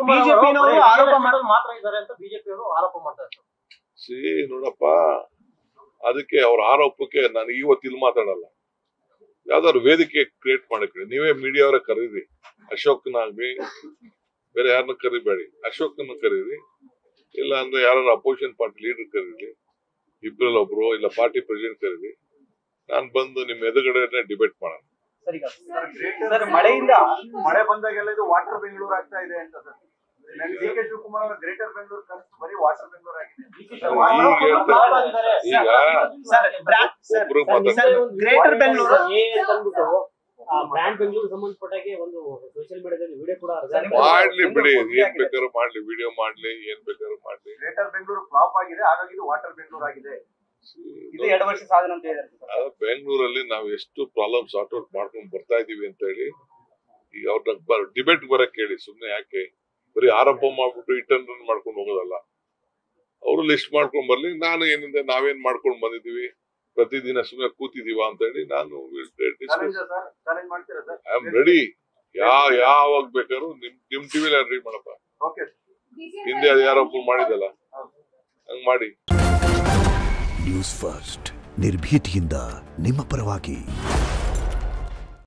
ಬಿಜೆಪಿನವರು ಆರೋಪ ಮಾಡೋದು ಮಾತ್ರ ಇದ್ದಾರೆ ಅಂತ ಬಿಜೆಪಿಯವರು ಆರೋಪ ಮಾಡ್ತಾರೆ. ನೋಡಪ್ಪ, ಅದಕ್ಕೆ ಅವ್ರ ಆರೋಪಕ್ಕೆ ನಾನು ಇವತ್ತಿಲ್ಲಿ ಮಾತಾಡಲ್ಲ. ಯಾವ್ದಾದ್ರು ವೇದಿಕೆ ಕ್ರಿಯೇಟ್ ಮಾಡಕ್ಕೆ ನೀವೇ ಮೀಡಿಯಾವರ ಕರೀರಿ. ಅಶೋಕ್ನಾಗ್ಲಿ ಬೇರೆ ಯಾರನ್ನ ಕರಿಬೇಡಿ, ಅಶೋಕ್ನ ಕರೀರಿ. ಇಲ್ಲ ಅಂದ್ರೆ ಯಾರು ಅಪೋಸಿಷನ್ ಪಾರ್ಟಿ ಲೀಡರ್ ಕರೀರಿ, ಇಬ್ರಲ್ಲಿ ಒಬ್ರು, ಇಲ್ಲ ಪಾರ್ಟಿ ಪ್ರೆಸಿಡೆಂಟ್ ಕರೀರಿ. ನಾನ್ ಬಂದು ನಿಮ್ ಎದುರುಗಡೆ ಡಿಬೇಟ್ ಮಾಡೋಣ. ಮಳೆಯಿಂದ ಮಳೆ ಬಂದಾಗೆಲ್ಲ ಇದು ವಾಟರ್ ಬೆಂಗಳೂರು ಆಗ್ತಾ ಇದೆ ಅಂತ ಸರ್. ಡಿ.ಕೆ. ಶಿವಕುಮಾರ್ ಅವರ ಗ್ರೇಟರ್ ಬೆಂಗಳೂರು ಕನಸು ಬರೀ ವಾಟರ್ ಬೆಂಗಳೂರು ಆಗಿದೆ. ಗ್ರೇಟರ್ ಬೆಂಗಳೂರು ಬ್ರ್ಯಾಂಡ್ ಬೆಂಗಳೂರು ಸಂಬಂಧಪಟ್ಟಾಗೆ ಒಂದು ಸೋಷಿಯಲ್ ಮೀಡಿಯಾದಲ್ಲಿ ವಿಡಿಯೋ ಕೂಡ ಮಾಡ್ಲಿ ಬಿಡಿ, ಏನ್ ಬೇಕಾದ್ರೂ ಮಾಡ್ಲಿ, ವಿಡಿಯೋ ಮಾಡ್ಲಿ, ಏನ್ ಬೇಕಾದ್ರೂ ಮಾಡ್ಲಿ. ಗ್ರೇಟರ್ ಬೆಂಗಳೂರು ಫ್ಲಾಪ್ ಆಗಿದೆ, ಹಾಗಾಗಿ ಇದು ವಾಟರ್ ಬೆಂಗಳೂರು ಆಗಿದೆ. ಇದು 2 ವರ್ಷ ಸಾಧನೆ ಅಂತ ಹೇಳಿದ್ದಾರೆ. ಬೆಂಗಳೂರಲ್ಲಿ ನಾವು ಎಷ್ಟು ಪ್ರಾಬ್ಲಮ್ ಸಾರ್ಟ್ ಔಟ್ ಮಾಡ್ಕೊಂಡು ಬರ್ತಾ ಇದೀವಿ ಅಂತ ಹೇಳಿ ಈಗ ಅವ್ರನ್ನ ಡಿಬೇಟ್ ಬರಕ್ ಹೇಳಿ. ಸುಮ್ನೆ ಯಾಕೆ ಬರೀ ಆರೋಪ ಮಾಡ್ಬಿಟ್ಟು ಇಟನ್ ಮಾಡ್ಕೊಂಡು ಹೋಗೋದಲ್ಲ. ಅವರು ಲಿಸ್ಟ್ ಮಾಡ್ಕೊಂಡ್ ಬರ್ಲಿ. ನಾನು ಏನಿದೆ ನಾವೇನ್ ಮಾಡ್ಕೊಂಡ್ ಬಂದಿದೀವಿ, ಪ್ರತಿದಿನ ಸುಮ್ಮನೆ ಕೂತಿದೀವ ಅಂತ ಹೇಳಿ ನಾನು ಐ ಆಮ್ ರೆಡಿ. ಯಾವಾಗ ಬೇಕಾದ್ರು ನಿಮ್ ಟಿವಿಲಿ ರೆಡಿ ಮಾಡಪ್ಪ. ಹಿಂದೆ ಅದು ಯಾರೊಬ್ಬರು ಮಾಡಿದಲ್ಲ, ಹಂಗ್ ಮಾಡಿ. ನ್ಯೂಸ್ ಫಸ್ಟ್, ನಿರ್ಭೀತಿಯಿಂದ ನಿಮ್ಮ ಪರವಾಗಿ.